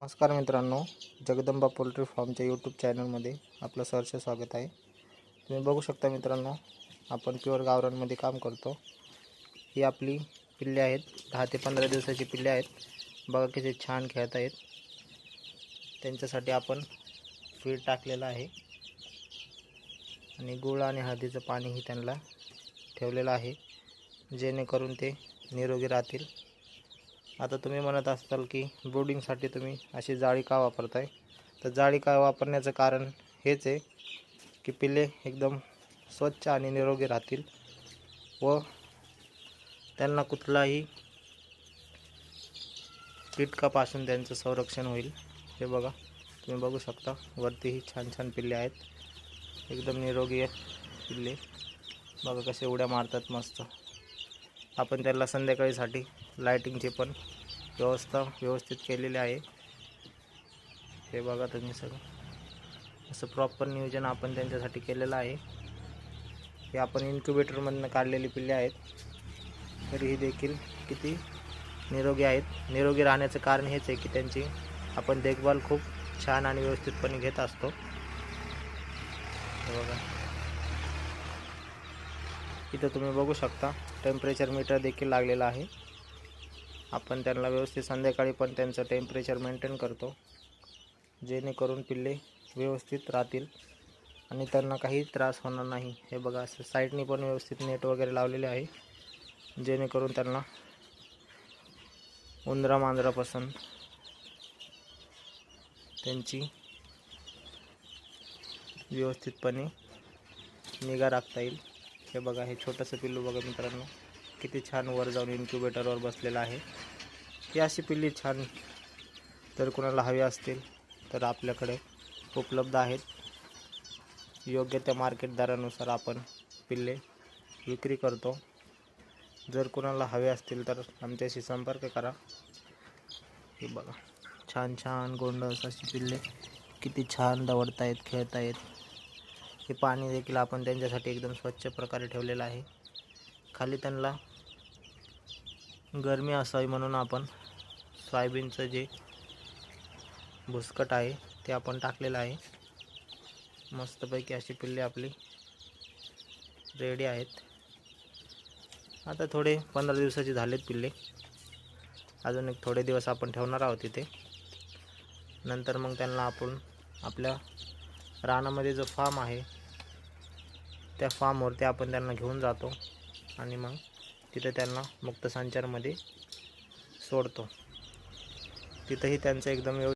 नमस्कार मित्रांनो, जगदंबा पोल्ट्री फार्मच्या यूट्यूब चॅनलमध्ये आपलं सहर्ष स्वागत आहे। तुम्ही बघू शकता मित्रांनो, आपण प्युअर गावरानमध्ये काम करतो। ही आपली पिल्ले आहेत, 10 ते 15 दिवसाची पिल्ले आहेत। बघा किती छान खेळत आहेत। त्यांच्यासाठी आपण फीड टाकलेलं आहे आणि गुळ आणि हळदीचं पाणीही त्यांना ठेवलेलं आहे, जेणेकरून ते निरोगी राहतील। आता तुम्ही म्हणत असाल की ब्रूडिंगसाठी तुम्ही अशी जाळी का वापरताय? तर जाळी का वापरण्याचं कारण हेच आहे की पिल्ले एकदम स्वच्छ आणि निरोगी राहतील व त्यांना कुठलाही कीटकापासून त्यांचं संरक्षण होईल। हे बघा, तुम्ही बघू शकता वरतीही छान छान पिल्ले आहेत, एकदम निरोगी आहेत पिल्ले। बघा कसे उड्या मारतात मस्त। आपण त्याला संध्याकाळीसाठी लाइटिंगची पण व्यवस्था व्यवस्थित केलेली आहे। हे बघा तुम्ही सगळं असं प्रॉपर नियोजन आपण त्यांच्यासाठी केलेलं आहे। हे आपण इन्क्युबेटरमधून काढलेली पिल्ले आहेत, तरीही देखील किती निरोगी आहेत। निरोगी राहण्याचं कारण हेच आहे की त्यांची आपण देखभाल खूप छान आणि व्यवस्थितपणे घेत असतो। हे बघा, इथं तुम्ही बघू शकता टेम्परेचर मीटर देखील लागलेला आहे। आपण त्यांना व्यवस्थित संध्याकाळी पण त्यांचं टेम्परेचर मेंटेन करतो, जेणेकरून पिल्ले व्यवस्थित राहतील आणि त्यांना काही त्रास होणार नाही। हे बघा, असं साईडनी पण व्यवस्थित नेट वगैरे लावलेले आहे, जेणेकरून त्यांना उंदरा मांजरापासून त्यांची व्यवस्थितपणे निगा राखता येईल। हे बघा, हे छोटंसं पिल्लू बघा मित्रांनो, किती छान वर जाऊन इन्क्युबेटरवर बसलेलं आहे। ही अशी पिल्ली छान जर कोणाला हवी असतील तर आपल्याकडे उपलब्ध आहेत। योग्य त्या मार्केट दरानुसार आपण पिल्ले विक्री करतो। जर कोणाला हवे असतील तर आमच्याशी संपर्क करा। हे बघा, छान छान गोंडस अशी पिल्ले किती छान दवडतायत, खेळतायत। हे पाणी देखील आपण त्यांच्यासाठी एकदम स्वच्छ प्रकारे ठेवलेलं आहे। खाली त्यांना गरमी असावी म्हणून आपण सोयाबीनचं जे भुसकट आहे ते आपण टाकलेलं आहे। मस्तपैकी अशी पिल्ले आपली रेडी आहेत। आता थोडे 15 दिवसाचे झालेत पिल्ले, अजून एक थोडे दिवस आपण ठेवणार आहोत तिथे। नंतर मग त्यांना आपण आपल्या रानामध्ये जो फार्म आहे त्या फार्मवरती आपण त्यांना घेऊन जातो आणि मग तिथे त्यांना मुक्त संचारमध्ये सोडतो। तिथेही त्यांचं एकदम